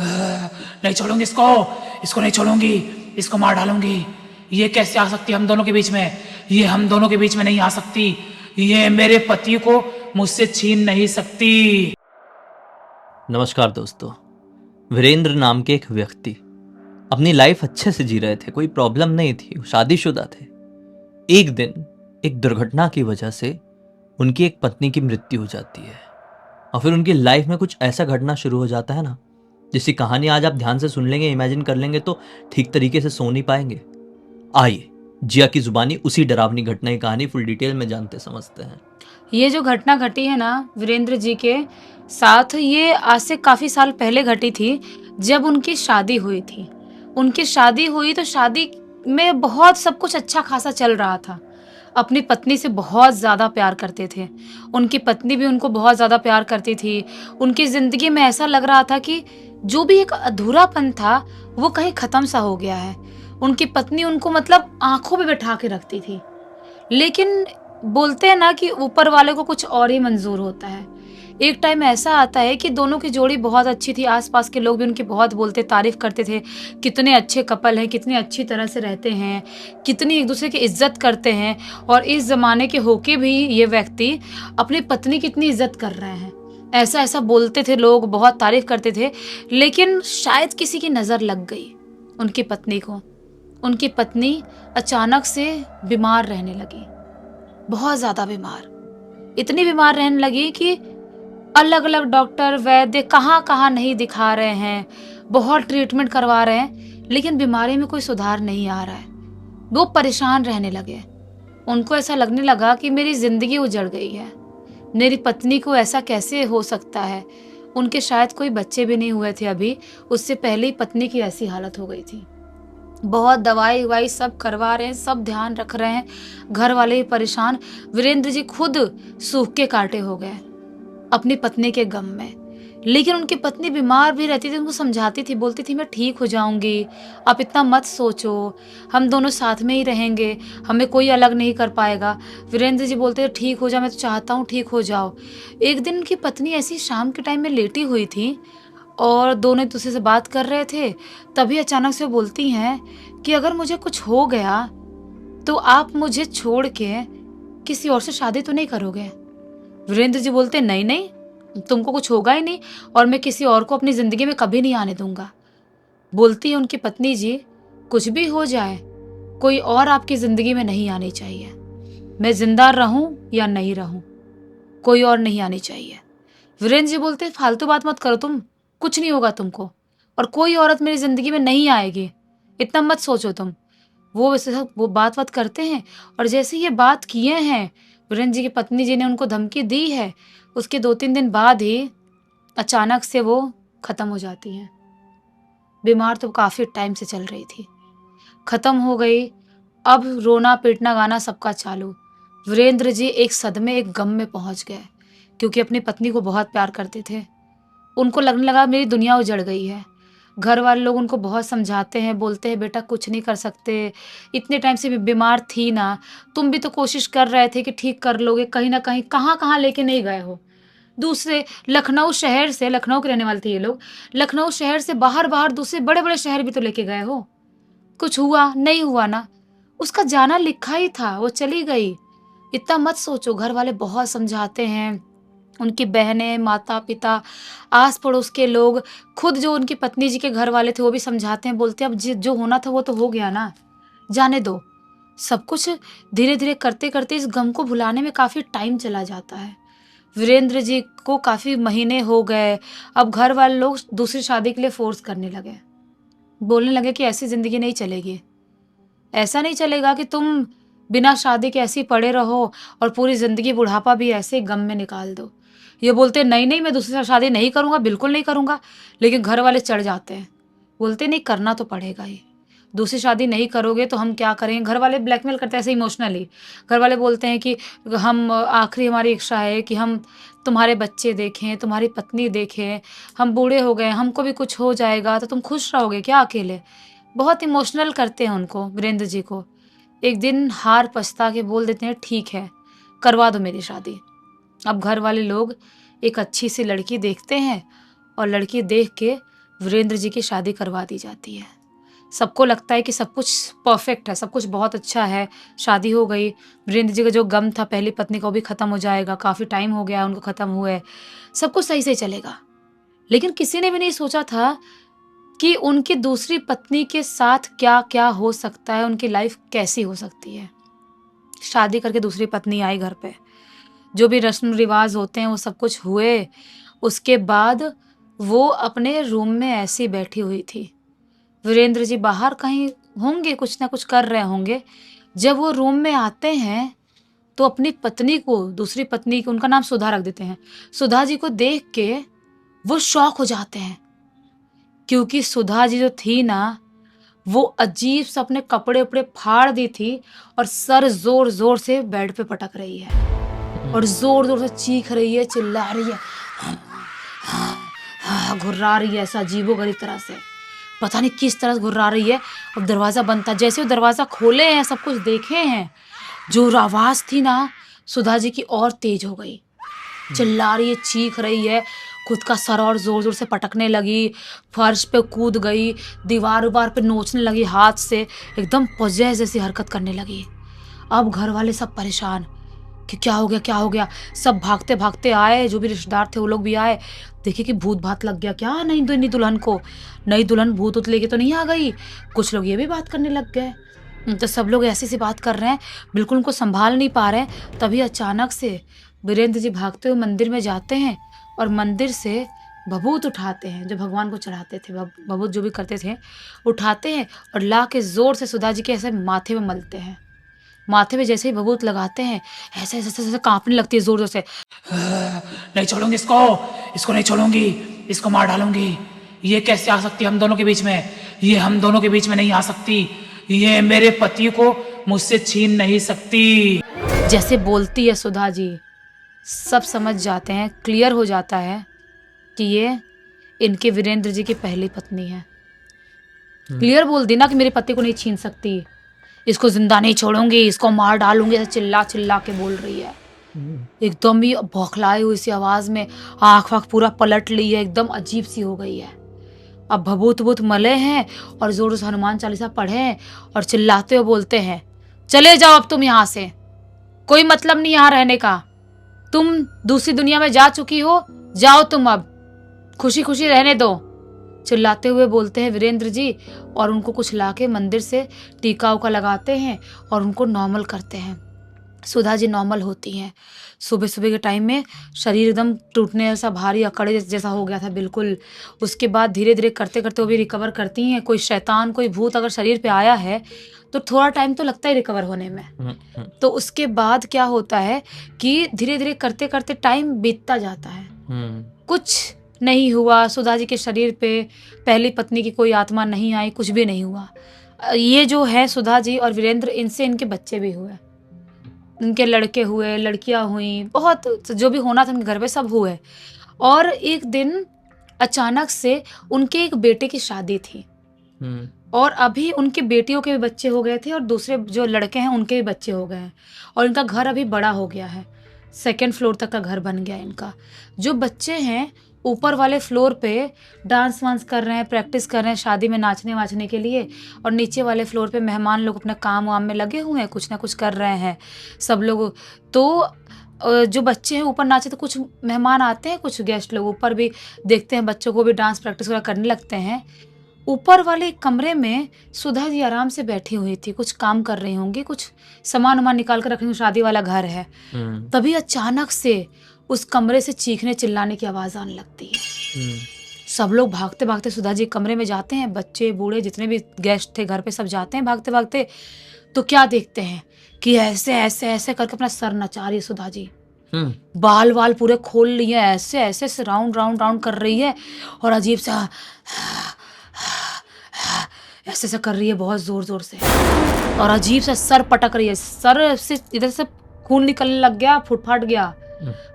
नहीं छोड़ूंगी इसको, इसको नहीं छोड़ूंगी, इसको मार डालूंगी। ये कैसे आ सकती है हम दोनों के बीच में? ये हम दोनों के बीच में नहीं आ सकती। ये मेरे पति को मुझसे छीन नहीं सकती। नमस्कार दोस्तों। वीरेंद्र नाम के एक व्यक्ति अपनी लाइफ अच्छे से जी रहे थे, कोई प्रॉब्लम नहीं थी, वो शादीशुदा थे। एक दिन एक दुर्घटना की वजह से उनकी एक पत्नी की मृत्यु हो जाती है और फिर उनकी लाइफ में कुछ ऐसा घटना शुरू हो जाता है ना, जिसकी कहानी आज आप ध्यान से सुन लेंगे, इमेजिन कर लेंगे तो ठीक तरीके से सो नहीं पाएंगे। आइए जिया की जुबानी उसी डरावनी घटना की कहानी फुल डिटेल में जानते समझते हैं। ये जो घटना घटी है ना वीरेंद्र जी के साथ, ये आज से काफी साल पहले घटी थी, जब उनकी शादी हुई थी। उनकी शादी हुई तो शादी में बहुत सब कुछ अच्छा खासा चल रहा था। अपनी पत्नी से बहुत ज़्यादा प्यार करते थे। उनकी पत्नी भी उनको बहुत ज़्यादा प्यार करती थी। उनकी ज़िंदगी में ऐसा लग रहा था कि जो भी एक अधूरापन था वो कहीं ख़त्म सा हो गया है। उनकी पत्नी उनको मतलब आंखों पे बैठा के रखती थी। लेकिन बोलते हैं ना कि ऊपर वाले को कुछ और ही मंजूर होता है। एक टाइम ऐसा आता है कि दोनों की जोड़ी बहुत अच्छी थी, आसपास के लोग भी उनकी बहुत बोलते तारीफ करते थे, कितने अच्छे कपल हैं, कितनी अच्छी तरह से रहते हैं, कितनी एक दूसरे की इज्जत करते हैं। और इस जमाने के होके भी ये व्यक्ति अपनी पत्नी की इतनी इज्जत कर रहे हैं, ऐसा ऐसा बोलते थे लोग, बहुत तारीफ करते थे। लेकिन शायद किसी की नज़र लग गई उनकी पत्नी को। उनकी पत्नी अचानक से बीमार रहने लगी, बहुत ज़्यादा बीमार। इतनी बीमार रहने लगी कि अलग अलग डॉक्टर वैद्य कहाँ कहाँ नहीं दिखा रहे हैं, बहुत ट्रीटमेंट करवा रहे हैं, लेकिन बीमारी में कोई सुधार नहीं आ रहा है। वो परेशान रहने लगे। उनको ऐसा लगने लगा कि मेरी ज़िंदगी उजड़ गई है, मेरी पत्नी को ऐसा कैसे हो सकता है। उनके शायद कोई बच्चे भी नहीं हुए थे अभी, उससे पहले ही पत्नी की ऐसी हालत हो गई थी। बहुत दवाई ववाई सब करवा रहे हैं, सब ध्यान रख रहे हैं, घर वाले ही परेशान। वीरेंद्र जी खुद सूख के कांटे हो गए अपनी पत्नी के गम में। लेकिन उनकी पत्नी बीमार भी रहती थी, उनको समझाती थी, बोलती थी मैं ठीक हो जाऊंगी, आप इतना मत सोचो, हम दोनों साथ में ही रहेंगे, हमें कोई अलग नहीं कर पाएगा। वीरेंद्र जी बोलते थे ठीक हो जा, मैं तो चाहता हूँ ठीक हो जाओ। एक दिन उनकी पत्नी ऐसी शाम के टाइम में लेटी हुई थी और दोनों एक दूसरे से बात कर रहे थे। तभी अचानक से वो बोलती हैं कि अगर मुझे कुछ हो गया तो आप मुझे छोड़ के किसी और से शादी तो नहीं करोगे? वीरेंद्र जी बोलते नहीं नहीं, तुमको कुछ होगा ही नहीं और मैं किसी और को अपनी जिंदगी में कभी नहीं आने दूंगा। बोलती है उनकी पत्नी जी, कुछ भी हो जाए कोई और आपकी जिंदगी में नहीं आनी चाहिए, मैं जिंदा रहूं या नहीं रहूं, कोई और नहीं आनी चाहिए। वीरेंद्र जी बोलते फालतू बात मत करो तुम, कुछ नहीं होगा तुमको और कोई औरत मेरी जिंदगी में नहीं आएगी, इतना मत सोचो तुम। वो वैसे वो बात करते हैं और जैसे ये बात किए हैं, वीरेंद्र जी की पत्नी जी ने उनको धमकी दी है, उसके 2-3 दिन बाद ही अचानक से वो खत्म हो जाती हैं। बीमार तो काफी टाइम से चल रही थी, खत्म हो गई। अब रोना पीटना गाना सबका चालू। वीरेंद्र जी एक सदमे, एक गम में पहुंच गए, क्योंकि अपनी पत्नी को बहुत प्यार करते थे। उनको लगने लगा मेरी दुनिया उजड़ गई है। घर वाले लोग उनको बहुत समझाते हैं, बोलते हैं बेटा कुछ नहीं कर सकते, इतने टाइम से बीमार थी ना, तुम भी तो कोशिश कर रहे थे कि ठीक कर लोगे, कहीं ना कहीं कहाँ कहाँ लेके नहीं गए हो। दूसरे लखनऊ शहर से, लखनऊ के रहने वाले थे ये लोग, लखनऊ शहर से बाहर बाहर दूसरे बड़े बड़े शहर भी तो लेके गए हो। कुछ हुआ नहीं हुआ ना, उसका जाना लिखा ही था, वो चली गई, इतना मत सोचो। घर वाले बहुत समझाते हैं, उनकी बहनें, माता पिता, आस पड़ोस के लोग, खुद जो उनकी पत्नी जी के घर वाले थे वो भी समझाते हैं, बोलते हैं अब जो होना था वो तो हो गया ना, जाने दो। सब कुछ धीरे धीरे करते करते इस गम को भुलाने में काफी टाइम चला जाता है। वीरेंद्र जी को काफी महीने हो गए। अब घर वाले लोग दूसरी शादी के लिए फोर्स करने लगे, बोलने लगे कि ऐसी जिंदगी नहीं चलेगी, ऐसा नहीं चलेगा कि तुम बिना शादी के ऐसे ही पड़े रहो और पूरी जिंदगी बुढ़ापा भी ऐसे ही गम में निकाल दो। ये बोलते नहीं नहीं, मैं दूसरी शादी नहीं करूंगा, बिल्कुल नहीं करूंगा। लेकिन घर वाले चढ़ जाते हैं, बोलते नहीं करना तो पड़ेगा ही, दूसरी शादी नहीं करोगे तो हम क्या करेंगे। घर वाले ब्लैकमेल करते हैं ऐसे इमोशनली। घर वाले बोलते हैं कि हम आखिरी हमारी इच्छा है कि हम तुम्हारे बच्चे देखें, तुम्हारी पत्नी देखें, हम बूढ़े हो गए, हमको भी कुछ हो जाएगा तो तुम खुश रहोगे क्या अकेले। बहुत इमोशनल करते हैं उनको, वीरेंद्र जी को। एक दिन हार पछता के बोल देते हैं ठीक है करवा दो मेरी शादी। अब घर वाले लोग एक अच्छी सी लड़की देखते हैं और लड़की देख के वीरेंद्र जी की शादी करवा दी जाती है। सबको लगता है कि सब कुछ परफेक्ट है, सब कुछ बहुत अच्छा है, शादी हो गई। वीरेंद्र जी का जो गम था पहली पत्नी का वो भी खत्म हो जाएगा, काफ़ी टाइम हो गया उनको खत्म हुए, सब कुछ सही से चलेगा। लेकिन किसी ने भी नहीं सोचा था कि उनकी दूसरी पत्नी के साथ क्या-क्या हो सकता है, उनकी लाइफ कैसी हो सकती है। शादी करके दूसरी पत्नी आई घर पे, जो भी रस्म रिवाज होते हैं वो सब कुछ हुए। उसके बाद वो अपने रूम में ऐसी बैठी हुई थी। वीरेंद्र जी बाहर कहीं होंगे, कुछ ना कुछ कर रहे होंगे। जब वो रूम में आते हैं तो अपनी पत्नी को, दूसरी पत्नी को, उनका नाम सुधा रख देते हैं, सुधा जी को देख के वो शॉक हो जाते हैं, क्योंकि सुधा जी जो थी ना, वो अजीब सा अपने कपड़े उपड़े फाड़ दी थी और सर जोर जोर से बेड पे पटक रही है और जोर जोर से चीख रही है, चिल्ला रही है, घुर्रा रही है ऐसा अजीबोगरीब तरह से, पता नहीं किस तरह से घुर्रा रही है। अब दरवाजा बंद था, जैसे वो दरवाजा खोले हैं, सब कुछ देखे हैं, जो आवाज थी ना सुधा जी की और तेज हो गई, चिल्ला रही है, चीख रही है, खुद का सर और जोर जोर से पटकने लगी, फर्श पे कूद गई, दीवार उवार पे नोचने लगी हाथ से, एकदम पोजेस जैसी हरकत करने लगी। अब घर वाले सब परेशान कि क्या हो गया, क्या हो गया। सब भागते भागते आए, जो भी रिश्तेदार थे वो लोग भी आए, देखे कि भूत भात लग गया क्या नई दुल्हन को, नई दुल्हन भूत उत लेके तो नहीं आ गई। कुछ लोग ये भी बात करने लग गए। तो सब लोग ऐसी सी बात कर रहे हैं, बिल्कुल उनको संभाल नहीं पा रहे। तभी अचानक से वीरेंद्र जी भागते हुए मंदिर में जाते हैं और मंदिर से भभूत उठाते हैं, जो भगवान को चढ़ाते थे, भभूत जो भी करते थे उठाते हैं और ला के जोर से सुधा जी के ऐसे माथे में मलते हैं। माथे पे जैसे ही भभूत लगाते हैं ऐसे ऐसे ऐसे कांपने लगती है जोर जोर से। नहीं छोड़ूंगी इसको नहीं छोड़ूंगी, इसको मार डालूंगी। ये कैसे आ सकती है हम दोनों के बीच में, ये हम दोनों के बीच में नहीं आ सकती, ये मेरे पति को मुझसे छीन नहीं सकती। जैसे बोलती है सुधा जी, सब समझ जाते हैं, क्लियर हो जाता है कि ये इनके वीरेंद्र जी की पहली पत्नी है। क्लियर बोल दी ना कि मेरे पति को नहीं छीन सकती, इसको जिंदा नहीं छोड़ूंगी, इसको मार डालूंगी, ऐसे चिल्ला चिल्ला के बोल रही है। एकदम ही बौखलाई हुई सी आवाज में आँख वाँख पूरा पलट ली है, एकदम अजीब सी हो गई है। अब भभूत मले हैं और जोर से हनुमान चालीसा पढ़े हैं और चिल्लाते हुए बोलते हैं, चले जाओ अब तुम यहाँ से, कोई मतलब नहीं यहाँ रहने का, तुम दूसरी दुनिया में जा चुकी हो, जाओ तुम अब, खुशी खुशी रहने दो। चिल्लाते हुए बोलते हैं वीरेंद्र जी और उनको कुछ लाके मंदिर से टीका उका लगाते हैं और उनको नॉर्मल करते हैं। सुधा जी नॉर्मल होती हैं। सुबह सुबह के टाइम में शरीर एकदम टूटने जैसा, भारी अकड़े जैसा हो गया था बिल्कुल। उसके बाद धीरे धीरे करते करते वो भी रिकवर करती हैं। कोई शैतान, कोई भूत अगर शरीर पे आया है तो थोड़ा टाइम तो लगता है रिकवर होने में। तो उसके बाद क्या होता है कि धीरे धीरे करते करते टाइम बीतता जाता है। कुछ नहीं हुआ, सुधा जी के शरीर पे पहली पत्नी की कोई आत्मा नहीं आई, कुछ भी नहीं हुआ। ये जो है सुधा जी और वीरेंद्र, इनसे इनके बच्चे भी हुए, इनके लड़के हुए, लड़कियां हुई, बहुत जो भी होना था उनके घर पे सब हुए। और एक दिन अचानक से उनके एक बेटे की शादी थी और अभी उनकी बेटियों के भी बच्चे हो गए थे और दूसरे जो लड़के हैं उनके भी बच्चे हो गए हैं और इनका घर अभी बड़ा हो गया है, 2nd फ्लोर तक का घर बन गया इनका। जो बच्चे हैं ऊपर वाले फ्लोर पे डांस वांस कर रहे हैं, प्रैक्टिस कर रहे हैं शादी में नाचने वाचने के लिए, और नीचे वाले फ्लोर पे मेहमान लोग अपने काम वाम में लगे हुए हैं, कुछ ना कुछ कर रहे हैं सब लोग। तो जो बच्चे हैं ऊपर नाचे, तो कुछ मेहमान आते हैं, कुछ गेस्ट लोग ऊपर भी देखते हैं, बच्चों को भी डांस प्रैक्टिस वगैरह करने लगते हैं। ऊपर वाले कमरे में सुधा जी आराम से बैठी हुई थी, कुछ काम कर रही होंगी, कुछ सामान वामान निकाल कर रख रही होंगी, शादी वाला घर है। तभी अचानक से उस कमरे से चीखने चिल्लाने की आवाज आने लगती है। सब लोग भागते भागते सुधा जी कमरे में जाते हैं, बच्चे बूढ़े जितने भी गेस्ट थे घर पे सब जाते हैं भागते भागते। तो क्या देखते हैं कि ऐसे ऐसे ऐसे करके अपना सर नचा रही है सुधा जी, बाल वाल पूरे खोल लिए, ऐसे ऐसे राउंड राउंड राउंड कर रही है और अजीब सा ऐसे ऐसे कर रही है बहुत जोर जोर से, और अजीब सा सर पटक रही है, सर से इधर से खून निकलने लग गया, फुट फाट गया,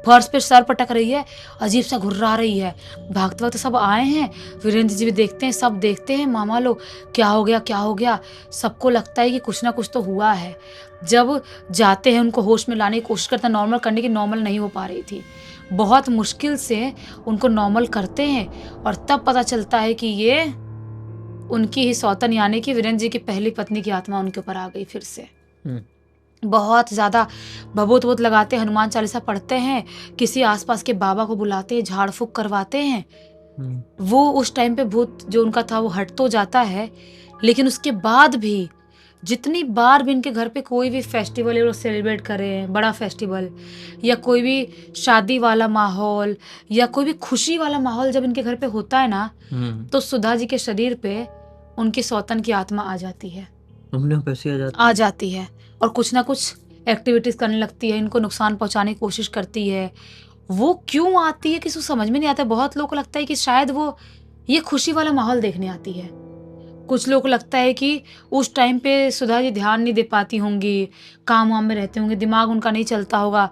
फर्श पे सर पटक रही है, अजीब सा घुर्रा रही है। भागते वक्त सब आए हैं, वीरेंद्र जी भी देखते हैं, सब देखते हैं, मामा लोग क्या हो गया क्या हो गया। सबको लगता है कि कुछ ना कुछ तो हुआ है। जब जाते हैं उनको होश में लाने की कोशिश करते हैं, नॉर्मल करने की, नॉर्मल नहीं हो पा रही थी, बहुत मुश्किल से उनको नॉर्मल करते हैं और तब पता चलता है कि ये उनकी ही सौतन यानी कि वीरेंद्र जी की पहली पत्नी की आत्मा उनके ऊपर आ गई फिर से। बहुत ज़्यादा भभूत वभूत लगाते हैं, हनुमान चालीसा पढ़ते हैं, किसी आसपास के बाबा को बुलाते हैं, झाड़ फूक करवाते हैं। वो उस टाइम पे भूत जो उनका था वो हट तो जाता है, लेकिन उसके बाद भी जितनी बार भी इनके घर पे कोई भी फेस्टिवल ये लोग सेलिब्रेट करें, बड़ा फेस्टिवल या कोई भी शादी वाला माहौल या कोई भी खुशी वाला माहौल जब इनके घर पे होता है ना, तो सुधा जी के शरीर पे उनकी सौतन की आत्मा आ जाती है, आ जाती है और कुछ ना कुछ एक्टिविटीज करने लगती है, इनको नुकसान पहुंचाने की कोशिश करती है। वो क्यों आती है किसी को समझ में नहीं आता। बहुत लोगों को लगता है कि शायद वो ये खुशी वाला माहौल देखने आती है। कुछ लोगों को लगता है कि उस टाइम पे सुधा जी ध्यान नहीं दे पाती होंगी, काम वाम में रहते होंगे, दिमाग उनका नहीं चलता होगा,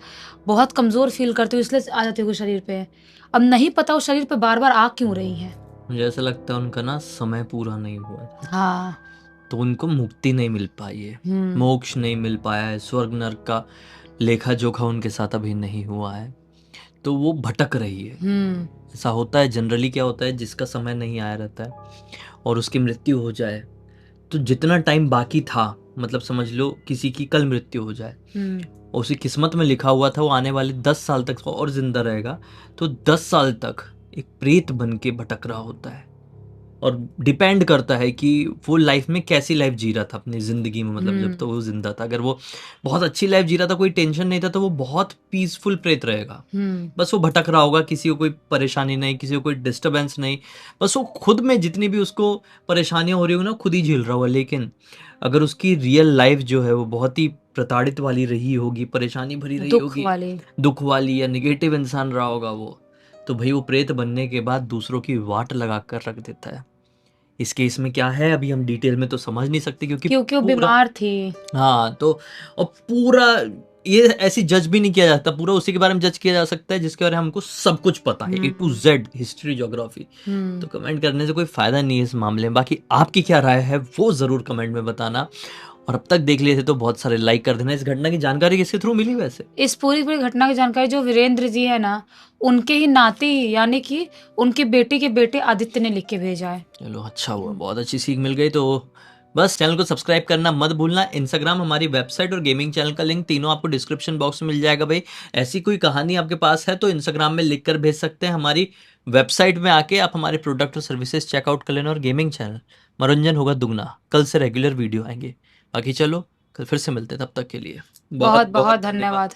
बहुत कमज़ोर फील करते हो इसलिए आ जाती होगी शरीर पे। अब नहीं पता उस शरीर पे बार बार आ क्यों रही है। मुझे ऐसा लगता है उनका ना समय पूरा नहीं हुआ है, हाँ, तो उनको मुक्ति नहीं मिल पाई है, मोक्ष नहीं मिल पाया है, स्वर्ग नरक का लेखा जोखा उनके साथ अभी नहीं हुआ है, तो वो भटक रही है। ऐसा होता है जनरली। क्या होता है, जिसका समय नहीं आया रहता है और उसकी मृत्यु हो जाए, तो जितना टाइम बाकी था, मतलब समझ लो किसी की कल मृत्यु हो जाए और उसी किस्मत में लिखा हुआ था वो आने वाले 10 साल तक और जिंदा रहेगा, तो 10 साल तक एक प्रेत बन के भटक रहा होता है। और डिपेंड करता है कि वो लाइफ में कैसी लाइफ जी रहा था अपनी ज़िंदगी में, मतलब जब तो वो जिंदा था। अगर वो बहुत अच्छी लाइफ जी रहा था, कोई टेंशन नहीं था, तो वो बहुत पीसफुल प्रेत रहेगा। बस वो भटक रहा होगा, किसी को कोई परेशानी नहीं, किसी को कोई डिस्टर्बेंस नहीं, बस वो खुद में जितनी भी उसको परेशानियां हो रही होगी ना, खुद ही झेल रहा होगा। लेकिन अगर उसकी रियल लाइफ जो है वो बहुत ही प्रताड़ित वाली रही होगी, परेशानी भरी रही होगी, दुख वाली या निगेटिव इंसान रहा होगा वो, तो भाई वो प्रेत बनने के बाद दूसरों की वाट लगा कर रख देता है। इस केस में क्या है अभी हम डिटेल में तो समझ नहीं सकते, क्योंकि वो बीमार थी। हाँ, तो और पूरा ये ऐसी जज भी नहीं किया जाता, पूरा उसी के बारे में जज किया जा सकता है जिसके बारे में हमको सब कुछ पता है, A to Z history geography. तो कमेंट करने से कोई फायदा नहीं है इस मामले में। बाकी आपकी क्या राय है वो जरूर कमेंट में बताना, और अब तक देख लिए थे तो बहुत सारे लाइक कर देना। इस घटना की जानकारी किसके थ्रू मिली वैसे? इस पूरी घटना की जानकारी जो वीरेंद्र जी है ना, उनके ही नाती यानी कि उनकी बेटी के बेटे आदित्य ने लिख के भेजा है। चलो अच्छा हुआ, बहुत अच्छी सीख मिल गई। तो बस चैनल को सब्सक्राइब करना मत भूलना। इंस्टाग्राम, हमारी वेबसाइट और गेमिंग चैनल का लिंक तीनों आपको डिस्क्रिप्शन बॉक्स में मिल जाएगा। भाई ऐसी कोई कहानी आपके पास है तो इंस्टाग्राम में लिख कर भेज सकते हैं। हमारी वेबसाइट में आके आप हमारे प्रोडक्ट और सर्विसेज चेकआउट कर लेना। और गेमिंग चैनल, मनोरंजन होगा दुगना। कल से रेगुलर वीडियो आएंगे। बाकी चलो कल फिर से मिलते हैं, तब तक के लिए बहुत बहुत धन्यवाद।